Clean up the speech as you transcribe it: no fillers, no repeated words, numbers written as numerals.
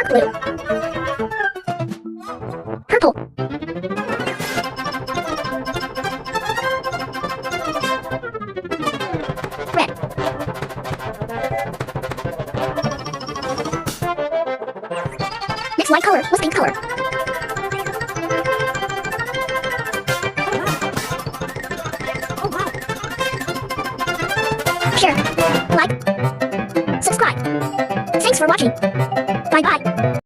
Blue. Purple. Red. Next white color was pink color. Share, like, subscribe. Thanks for watching.